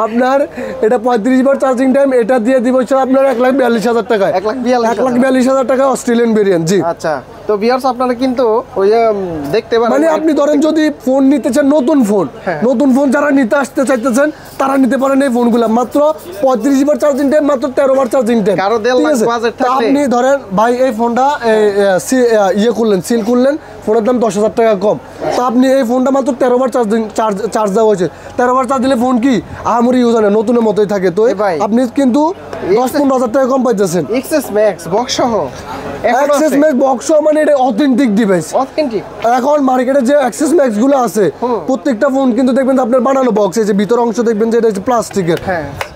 আপনার। এটা 35 বার চার্জিং টাইম, এটা দিয়ে দিব হচ্ছে আপনার 1,42,000 টাকায়। 1,42,000 টাকায় অস্ট্রেলিয়ান ভেরিয়েন্ট। জি, আচ্ছা। তো ভিউয়ার্স, আপনারা কিন্তু ওই যে দেখতে পারেন, মানে আপনি ধরেন যদি ফোন নিতে চান, নতুন ফোন যারা নিতে আসতে চাইতেছেন তারা নিতে পারেন এই ফোনগুলো। মাত্র 35 বার চার্জিং টাইম, মাত্র 13 বার চার্জিং টাইম। আপনি ধরেন ভাই এই ফোনটা সিল করলেন, ফোনের দাম 10,000 টাকা কম, তো আপনি এই ফোনটা মাত্র 13 বার চার্জ দেওয়া হয়েছে। 13 বার চার্জ দিলে ফোন কি আমারই ইউজ হয় না, নতুনের মতোই থাকে। তো আপনি কিন্তু 10-15,000 টাকা কম পাইতেছেন। এক্সএস ম্যাক্স বক্স সহ, অ্যাক্সেস ম্যাক্স বক্স মানে এটা অথেন্টিক ডিভাইস। এখন মার্কেটে যে অ্যাক্সেস ম্যাক্স গুলো আছে, প্রত্যেকটা ফোন কিন্তু দেখবেন আপনার বানানো বক্স, এই যে ভিতর অংশ দেখবেন যে এটা হচ্ছে প্লাস্টিকের।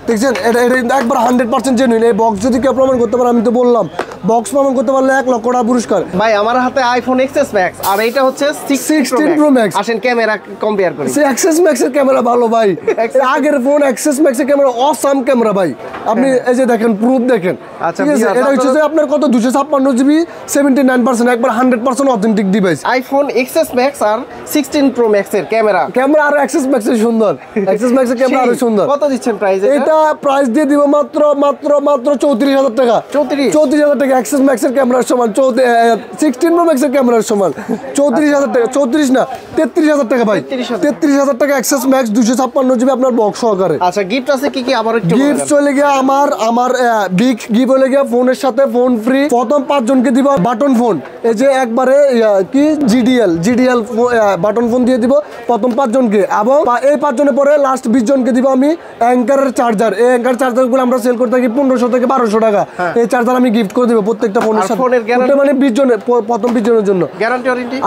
দেখছেন, এটা একবার 100% জেনুইন। এই বক্স যদি কেউ প্রমাণ করতে পারে, আমি তো বললাম বক্স প্রমাণ করতে পারলে 1 লক্ষ টাকা পুরস্কার। ভাই, আমার হাতে আইফোন এক্সএস ম্যাক্স, আর এটা হচ্ছে 16 প্রো ম্যাক্স। আসেন ক্যামেরা কম্পেয়ার করি। এক্সএস ম্যাক্স এর ক্যামেরা ভালো ভাই, আগের ফোন এক্সএস ম্যাক্স এর ক্যামেরা অসাম ক্যামেরা ভাই। আপনি এই যে দেখেন, প্রুফ দেখেন। ঠিক আছে, এটা হচ্ছে যে আপনার কত 256 জিবি 79%, একবার 100% authentic device. IPhone XS max আর 16 প্রো ম্যাক্স এর ক্যামেরা আর এক্সএস ম্যাক্স এর সুন্দর, এক্সএস ম্যাক্স এর ক্যামেরা আরো সুন্দর। কত দিচ্ছেন প্রাইস? এটা প্রাইস দিয়ে দিব মাত্র 34,000 টাকা। 34,000 টাকা এক্সএস ম্যাক্স এর ক্যামেরার সমান, 16 প্রো ম্যাক্স এর ক্যামেরার সমান। 34,000 টাকা, 34 না 33,000 টাকা ভাই। 33,000 টাকা এক্সএস ম্যাক্স 256 জিবি আপনার বক্স সহকারে। আচ্ছা, গিফট আছে কি কি? আবার একটু গিফট চলে গিয়ে আমার বিগ গিফট হলে গিয়ে ফোনের সাথে ফোন ফ্রি। প্রথম 5 জনকে দিব বাটন ফোন, এই যে একবারে কি জিডিএল বাটন ফোন দিয়ে দিব প্রথম 5 জনকে, এবং এই 5 জনের পরে লাস্ট 20 জনকে দিব আমি অ্যাঙ্কারের চার্জার। এই অ্যাঙ্কার চার্জারগুলো আমরা সেল করে থাকি 1500 থেকে 1200 টাকা। এই চার্জার আমি গিফট করে দেব প্রত্যেকটা ফোনের সাথে, মানে 20 জনের, প্রথম 20 জনের জন্য গ্যারান্টি ওয়ারেন্টি।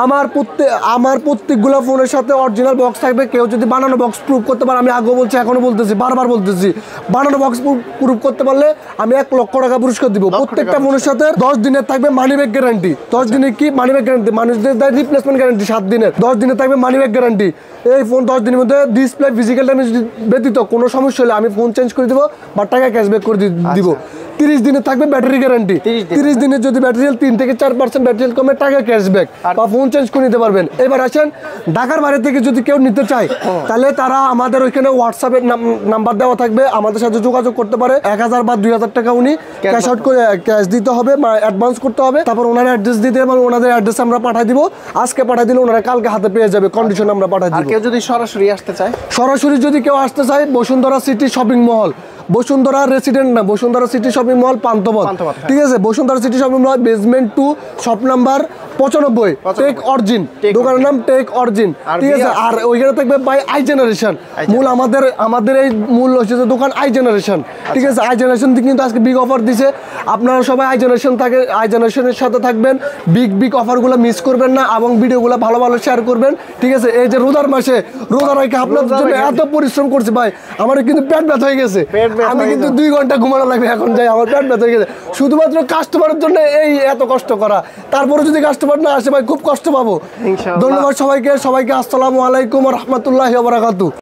আমার প্রত্যেকগুলো ফোনের সাথে অরিজিনাল বক্স থাকবে। কেউ যদি বানানো বক্স প্রুফ করতে পারে, আমি আগেও বলছি এখনো বলতেছি, বারবার বলতেছি, বানানো বক্স প্রুফ করতে পারলে আমি 1 লক্ষ টাকা পুরস্কার দিব। প্রত্যেকটা ফোনের সাথে 10 দিনের থাকবে মানি ব্যাক গ্যারান্টি। 10 দিনের কি মানি ব্যাক গ্যারান্টি? মানুষদের দেয় রিপ্লেসমেন্ট গ্যারান্টি 7 দিনের, 10 দিনের থাকবে মানি ব্যাক গ্যারান্টি। এই ফোন 10 দিনের মধ্যে ডিসপ্লে ফিজিক্যাল ড্যামেজ ব্যতীত কোনো সমস্যা হলে আমি ফোন চেঞ্জ করে দিব বা টাকা ক্যাশব্যাক করে দিব। 30 দিনের থাকবে ব্যাটারি গ্যারান্টি। 30 দিনের যদি ব্যাটারি 3 থেকে 4% ব্যাটারি কমে টাকা ক্যাশব্যাক বা ফোন চেঞ্জ করে নিতে পারবেন। এবার আসেন ঢাকার বাইরে থেকে যদি কেউ নিতে চায় তাহলে তারা আমাদের ওইখানে হোয়াটসঅ্যাপের নাম্বার দেওয়া থাকবে, আমাদের সাথে যোগাযোগ করতে পারে। 1000 বা 2000 টাকা উনি ক্যাশ আউট করে ক্যাশ দিতে হবে, অ্যাডভান্স করতে হবে। তারপর ওনার অ্যাড্রেস দিতে এবং ওনাদের অ্যাড্রেস আমরা পাঠিয়ে দিব। আজকে পাঠিয়ে দিলে ওনারা কালকে হাতে পেয়ে যাবে, কন্ডিশন আমরা পাঠিয়ে দিব। আর কেউ যদি সরাসরি আসতে চায়, সরাসরি যদি কেউ আসতে চায়, Bashundhara city shopping mall, Bashundhara resident না, Bashundhara city shopping mall Panthapath, ঠিক আছে? Bashundhara city shopping mall basement 2 shop number 95, tech origin, দোকানের নাম টেক অরিজিন, ঠিক আছে? আর ওইখানে থাকবে বাই আই জেনারেশন। মূল আমাদের এই মূল হচ্ছে যে দোকান আই জেনারেশন, ঠিক আছে? আই জেনারেশন কিন্তু আজকে বিগ অফার দিছে। আপনারা সবাই আই জেনারেশনের সাথে থাকবেন, বিগ অফারগুলো মিস করবেন না এবং ভিডিওগুলো ভালো শেয়ার করবেন, ঠিক আছে? এই যে রোজার মাসে রোজা রেখে আপনাদের জন্য এত পরিশ্রম করছি ভাই, আমার কিন্তু পেট ব্যথা হয়ে গেছে। আমি কিন্তু 2 ঘন্টা ঘুমানো লাগবে এখন, যাই আমার পেট ব্যথা হয়ে গেছে শুধুমাত্র কাস্টমারের জন্য। এই এত কষ্ট করা, তারপরে যদি কাস্টমার না আসে ভাই খুব কষ্ট পাবো। ধন্যবাদ সবাইকে। আসসালামু আলাইকুম ওয়া রাহমাতুল্লাহি ওয়া বারাকাতুহু।